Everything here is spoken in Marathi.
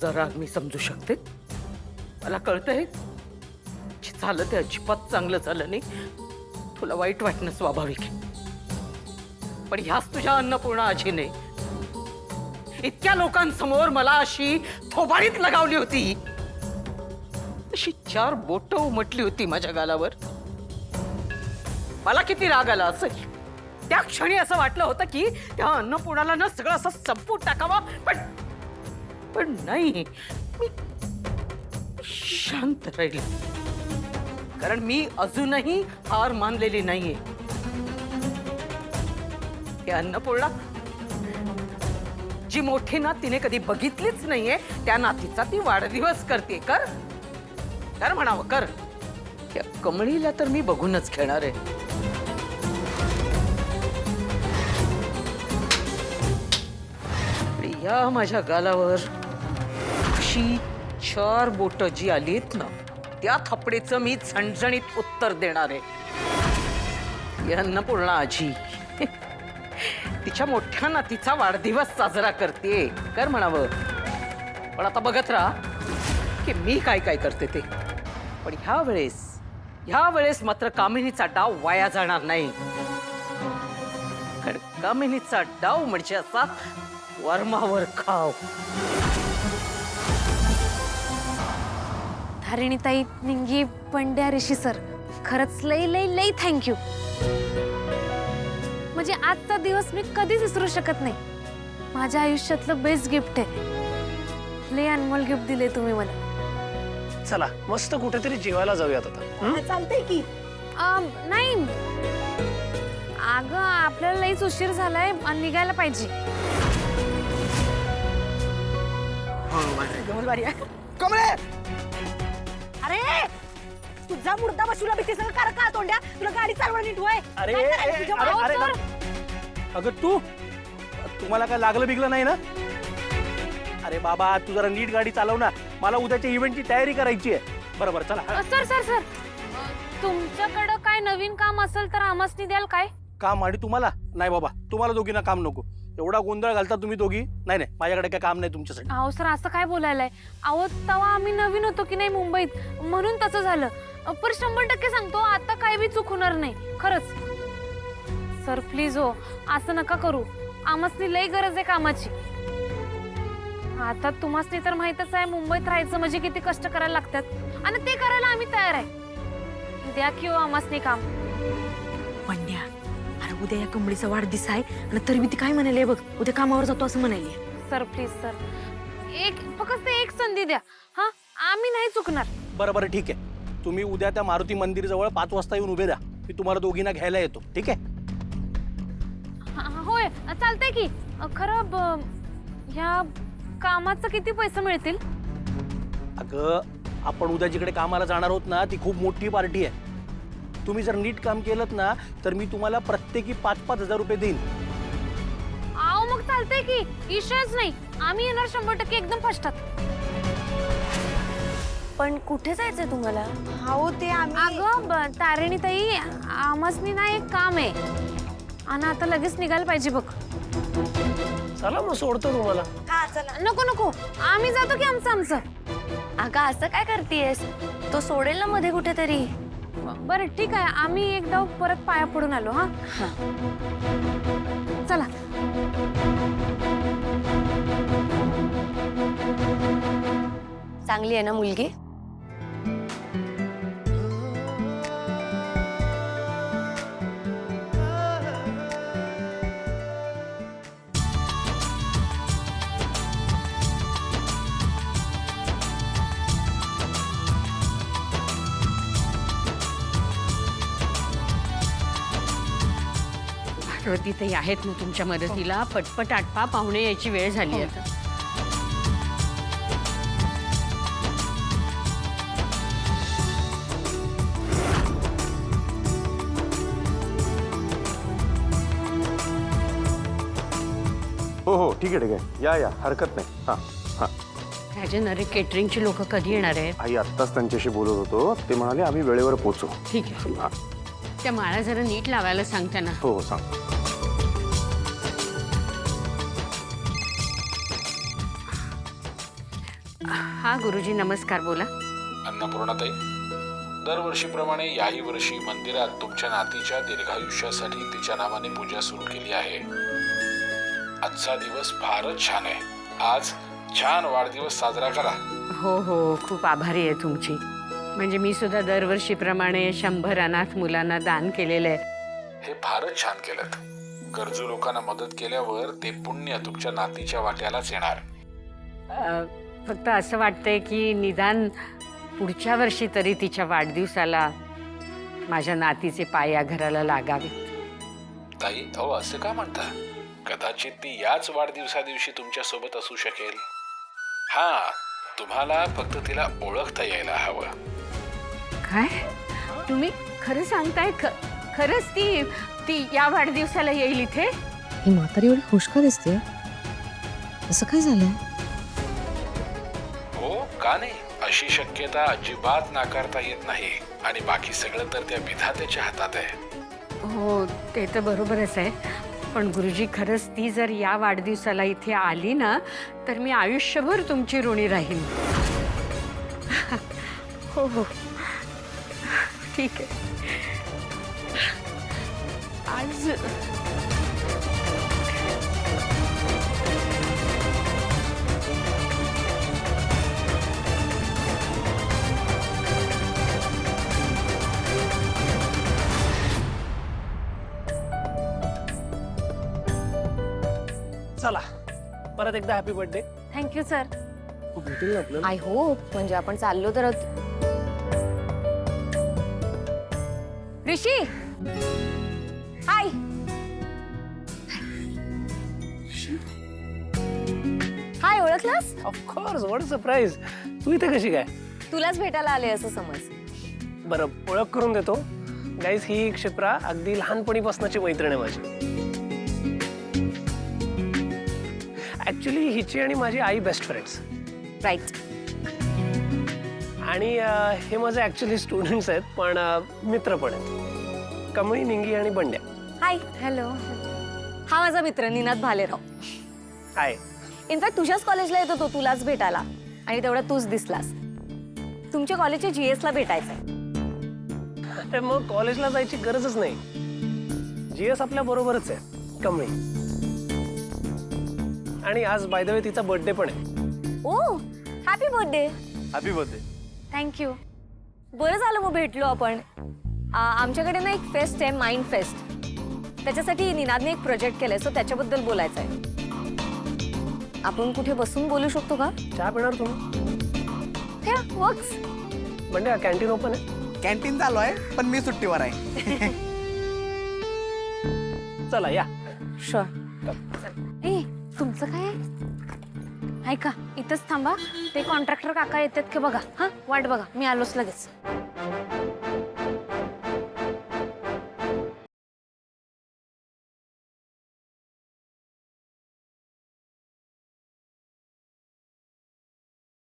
तुझा राग मी समजू शकते. मला कळतंय जे झालं ते अजिबात चांगलं झालं नाही. तुला वाईट वाटणं स्वाभाविक आहे. पण ह्याच तुझ्या अन्नपूर्णा आजीने इतक्या लोकांसमोर मला अशी थोबाडीत लगावली होती. अशी 4 बोटं उमटली होती माझ्या गालावर. मला किती राग आला असेल. त्या क्षणी असं वाटलं होतं की त्या अन्नपूर्णाला ना सगळं असं संपून टाकावं. पण नाही, मी शांत राहिले. कारण मी अजूनही हार मानलेली नाहीये. ही अन्नपूर्णा जी मोठी नात तिने कधी बघितलीच नाहीये त्या नातीचा ती वाढदिवस करते. कर कर म्हणावं कर. त्या कमळीला तर मी बघूनच घेणार आहे. या माझ्या गालावर अशी 4 बोटं जी आलीत ना त्या थपडीचं मी झणझणीत उत्तर देणार आहे. ही अन्नपूर्णा आजी तिच्या मोठ्या नातीचा वाढदिवस साजरा करते. कर म्हणावं. पण आता बघत राहा की मी काय काय करते ते. पण ह्या वेळेस मात्र कामिनीचा डाव वाया जाणार नाही. कारण कामिनीचा डाव म्हणजे असा वर्मावर खाव. धारिणीताई, निंगी, पंड्या, ऋषी सर, खरंच लई लई लई थँक्यू. म्हणजे आजचा दिवस मी कधीच विसरू शकत नाही. माझ्या आयुष्यातलं बेस्ट गिफ्ट आहे. लई अनमोल गिफ्ट दिले तुम्ही मला. चला मस्त कुठेतरी जेवायला जाऊयात आता. चालतंय की. नाही अगं आपल्याला लईच उशीर झालाय आणि निघायला पाहिजे. कमळे, अरे तुझा मुर्दा बसूला भीती सगळं कार का तोंड्या. तुला गाडी चालवणं नीट होय. अरे काय करायचं तुझ्या अरे मागे? अरे अगं तुम्हाला काय लागलं बिगलं नाही ना? अरे बाबा तू जरा नीट गाडी चालव ना. मला उद्याच्या इव्हेंटची तयारी करायची आहे. बरोबर चला. सर सर सर तुमच्याकडं काय नवीन काम असेल तर आम्हासनी द्याल काय? काम आणि तुम्हाला नाही बाबा. तुम्हाला दोघींना काम नको. एवढा गोंधळ घालता तुम्ही दोघी. नाही माझ्याकडे काय काम नाही तुमच्यासाठी. अहो सर असं काय बोलायलाय. अहो तेव्हा आम्ही नवीन होतो की नाही मुंबईत म्हणून तसं झालं. पण 100% सांगतो आता काय बी चूक होणार नाही खरंच. सर प्लीज हो असं नका करू. आम्हासनी लई गरज आहे कामाची. आता तुम्हासनी तर माहितच आहे मुंबईत राहायचं म्हणजे किती कष्ट करायला लागतात आणि ते करायला आम्ही तयार आहे. द्या की हो आम्हासनी काम. पंड्या, अरे उद्या या कमळीचा वाढदिवस आहे आणि तरी मी ती काय म्हणाले बघ. उद्या कामावर जातो असं म्हणाली. सर प्लीज सर फक्त एक संधी द्या. हा आम्ही नाही चुकणार. बरं ठीक आहे. तुम्ही उद्या त्या मारुती मंदिर जवळ 5 वाजता येऊन उभे राहा. मी तुम्हाला दोघींना घ्यायला येतो. ठीक आहे? होय चालतंय की. खरं ह्या कामाचं किती पैसे मिळतील? अगं आपण उद्या जिकडे कामाला जाणार आहोत ना ती खूप मोठी पार्टी आहे. तुम्ही जर नीट काम केलं ना तर मी तुम्हाला प्रत्येकी 5-5 हजार रुपये देईन. आओ मग चालतंय की. इशयच नाही. आम्ही येणार 100% एकदम फर्स्टात. पण कुठे जायचंय तुम्हाला? हो ते आम्ही. अगं तारिणीताई आम्हासनी ना एक काम आहे आणि आता लगेच निघायला पाहिजे बघ. चला मग सोडतो तुम्हाला. हा चला. नको आम्ही जातो की आमचं. अगं असं काय करतेस? तो सोडेल ना मध्ये कुठेतरी. बरं ठीक आहे. आम्ही एकदा परत पाया पडून आलो. हा चला. चांगली आहे ना मुलगी? पार्वतीताई आहेत ना तुमच्या मदतीला. पटपट आटपा. पाहुणे यायची वेळ झाली आता. हो ठीक आहे या हरकत नाही. हां हां राजन अरे केटरिंगची लोक कधी येणार आहेत? आई आत्ताच त्यांच्याशी बोलत होतो. ते म्हणाले आम्ही वेळेवर पोहोचू. ठीक आहे. त्या माळा जरा नीट लावायला सांग त्यांना. हो सांग. हा गुरुजी नमस्कार, बोला. अन्नपूर्णाताई, दरवर्षीप्रमाणे याही वर्षी मंदिरात तुमच्या नातीच्या दीर्घायुष्यासाठी तिच्या नावाने पूजा सुरू केली आहे. आजचा दिवस फारच छान आहे. आज छान वाढदिवस साजरा करा. हो हो, खूप आभारी आहे तुमची. म्हणजे मी सुद्धा दरवर्षीप्रमाणे 100 अनाथ मुलांना दान केलेलं आहे. हे फारच छान केलं. गरजू लोकांना मदत केल्यावर ते पुण्य तुमच्या नातीच्या वाट्यालाच येणार. फक्त असं वाटतंय की निदान पुढच्या वर्षी तरी तिच्या वाढदिवसाला माझ्या नातीचे पाय या घराला लागावेत. ताई, अहो असं का म्हणता? कदाचित ती याच वाढदिवसा दिवशी तुमच्या सोबत असू शकेल. हा, तुम्हाला फक्त तिला ओळखता यायला हवं. काय तुम्ही खरं सांगताय? खरंच ती या वाढदिवसाला येईल इथे? ही म्हातारी एवढी खुश का दिसते? असं काय झालंय? हो का नाही? अशी शक्यता अजिबात नाकारता येत नाही. आणि बाकी सगळं तर त्या विधात्याच्या हातात आहे. हो, ते तर बरोबरच आहे. पण गुरुजी, खरंच ती जर या वाढदिवसाला इथे आली ना, तर मी आयुष्यभर तुमची ऋणी राहीन. हो हो, ठीक आहे. आज चला, परत एकदा हॅपी बर्थडे. Thank you sir. भेटेल ना आपल्याला? I hope. म्हणजे आपण चाललो तर ऋषी, हाय. हाय, ओळखलास? Of course, what surprise. तू इथे कशी काय? तुलाच भेटायला आले असं समज. बरं, ओळख करून देतो. गाईज, ही क्षिप्रा अगदी लहानपणीपासूनची मैत्रीण आहे माझी. ऍक्च्युली हिची आणि माझी आई बेस्ट फ्रेंड्स. राईट. आणि हे माझे ऍक्च्युली स्टुडंट्स आहेत, पण मित्र पण आहेत. कमळी, निंगी आणि बंड्या. हाय. हॅलो. हा माझा मित्र निनाद भालेराव. हाय. इनफॅक्ट तुझ्याच कॉलेजला येतो तो तुलाच भेटायला, आणि तेवढा तूच दिसलास. तुमच्या कॉलेजच्या GS ला भेटायचंय. अरे मग कॉलेजला जायची गरजच नाही. GS आपल्या बरोबरच आहे, कमळी. आणि आज बाय द वे तिचा बर्थडे पण आहे. Oh, happy birthday. Happy birthday. Thank you. बरं झालं मग भेटलो आपण. आमच्याकडे ना एक फेस्ट आहे, माइंड फेस्ट. त्याच्यासाठी निनादने एक प्रोजेक्ट केलाय, सो त्याच्याबद्दल बोलायचं आहे. आपण कुठे बसून बोलू शकतो का? चहा पिणार तुम्ही? वर्क्स. बंड्या, कॅन्टीन ओपन आहे? कॅन्टीन चालू आहे, पण मी सुट्टीवर आहे. चला या. शुअर. ए, तुमचं काय आहे? ऐका, इथंच थांबा. ते कॉन्ट्रॅक्टर काका येतात की बघा. हा, वाट बघा, मी आलोच लगेच.